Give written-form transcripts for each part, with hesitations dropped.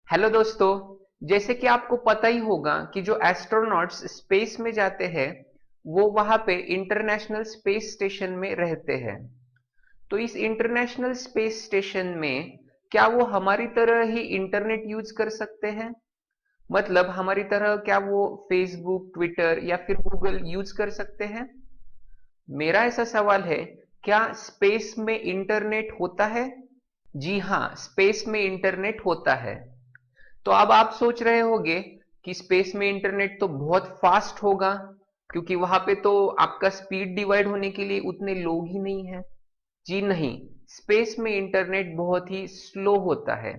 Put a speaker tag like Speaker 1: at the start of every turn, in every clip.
Speaker 1: Hello दोस्तों। जैसे कि आपको पता ही होगा कि जो एस्ट्रोनॉट्स स्पेस में जाते हैं वो वहां पे इंटरनेशनल स्पेस स्टेशन में रहते हैं। तो इस इंटरनेशनल स्पेस स्टेशन में क्या वो हमारी तरह ही इंटरनेट यूज कर सकते हैं? मतलब हमारी तरह क्या वो फेसबुक, ट्विटर या फिर गूगल यूज कर सकते हैं? मेरा ऐसा सवाल है, क्या स्पेस में इंटरनेट होता है? जी हाँ, स्पेस में इंटरनेट होता है। तो अब आप सोच रहे होंगे कि स्पेस में इंटरनेट तो बहुत फास्ट होगा, क्योंकि वहां पे तो आपका स्पीड डिवाइड होने के लिए उतने लोग ही नहीं है। जी नहीं, स्पेस में इंटरनेट बहुत ही स्लो होता है।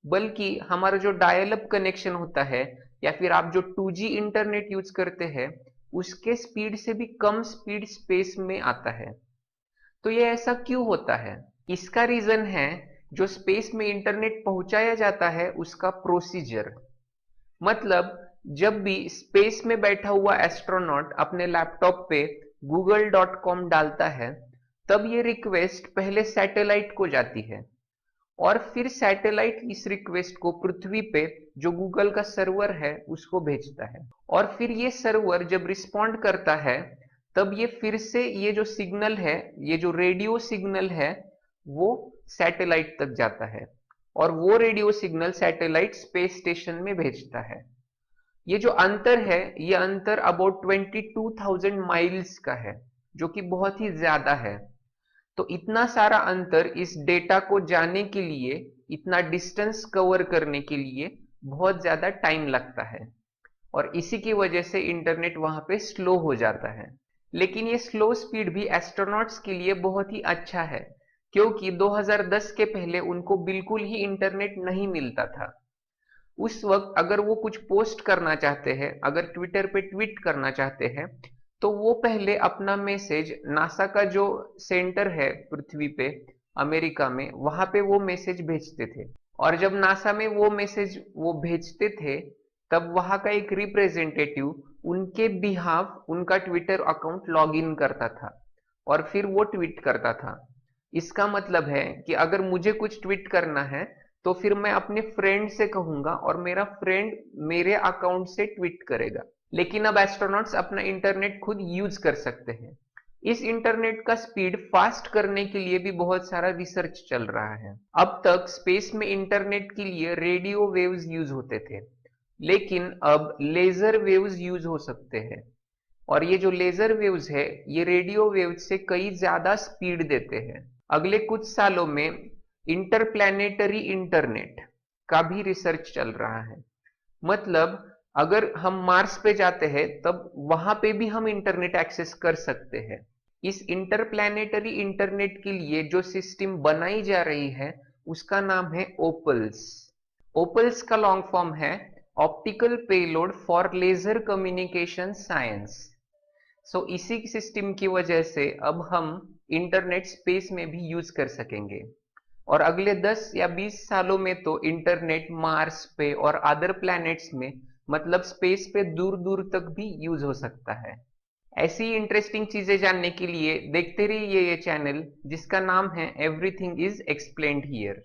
Speaker 1: बल्कि हमारा जो डायल अप कनेक्शन होता है या फिर आप जो 2G इंटरनेट यूज करते हैं उसके स्पीड से भी कम स्पीड स्पेस में आता है। तो ये ऐसा क्यों होता है? इसका रीजन है जो स्पेस में इंटरनेट पहुंचाया जाता है उसका प्रोसीजर। मतलब जब भी स्पेस में बैठा हुआ एस्ट्रोनॉट अपने लैपटॉप पे google.com डालता है तब ये रिक्वेस्ट पहले सैटेलाइट को जाती है और फिर सैटेलाइट इस रिक्वेस्ट को पृथ्वी पे जो गूगल का सर्वर है उसको भेजता है। और फिर ये सर्वर जब रिस्पॉन्ड करता है तब ये फिर से ये जो सिग्नल है, ये जो रेडियो सिग्नल है, वो सैटेलाइट तक जाता है और वो radio signal satellite space station में भेजता है। ये जो अंतर है, ये अंतर अबाउट 22,000 माइल्स का है, जो कि बहुत ही ज्यादा है। तो इतना सारा अंतर इस डेटा को जाने के लिए, इतना डिस्टेंस कवर करने के लिए बहुत ज्यादा टाइम लगता है और इसी की वजह से इंटरनेट वहां पे स्लो हो जाता है। लेकिन ये स्लो स्पीड भी एस्ट्रोनॉट्स के लिए बहुत ही अच्छा है, क्योंकि 2010 के पहले उनको बिल्कुल ही इंटरनेट नहीं मिलता था। उस वक्त अगर वो कुछ पोस्ट करना चाहते हैं, अगर ट्विटर पे ट्वीट करना चाहते हैं, तो वो पहले अपना मैसेज नासा का जो सेंटर है पृथ्वी पे अमेरिका में, वहां पे वो मैसेज भेजते थे। और जब नासा में वो मैसेज वो भेजते थे तब वहां का एक रिप्रेजेंटेटिव उनके बिहाफ उनका ट्विटर अकाउंट लॉग इन करता था और फिर वो ट्वीट करता था। इसका मतलब है कि अगर मुझे कुछ ट्वीट करना है तो फिर मैं अपने फ्रेंड से कहूंगा और मेरा फ्रेंड मेरे अकाउंट से ट्वीट करेगा। लेकिन अब एस्ट्रोनॉट्स अपना इंटरनेट खुद यूज कर सकते हैं। इस इंटरनेट का स्पीड फास्ट करने के लिए भी बहुत सारा रिसर्च चल रहा है। अब तक स्पेस में इंटरनेट के लिए रेडियो वेव्स यूज होते थे, लेकिन अब लेजर वेव्स यूज हो सकते हैं। और ये जो लेजर वेव्स है ये रेडियो वेव्स से कई ज्यादा स्पीड देते हैं। अगले कुछ सालों में इंटरप्लैनेटरी इंटरनेट का भी रिसर्च चल रहा है। मतलब अगर हम मार्स पे जाते हैं तब वहां पे भी हम इंटरनेट एक्सेस कर सकते हैं। इस इंटरप्लैनेटरी इंटरनेट के लिए जो सिस्टम बनाई जा रही है उसका नाम है ओपल्स। ओपल्स का लॉन्ग फॉर्म है optical payload for laser communication science. So इसी सिस्टम की वजह से अब हम इंटरनेट स्पेस में भी यूज कर सकेंगे। और अगले 10 या 20 सालों में तो इंटरनेट मार्स पे और अदर प्लैनेट्स में, मतलब स्पेस पे दूर दूर तक भी यूज हो सकता है। ऐसी इंटरेस्टिंग चीजें जानने के लिए देखते रहिए ये चैनल जिसका नाम है एवरीथिंग इज एक्सप्लेन्ड हियर।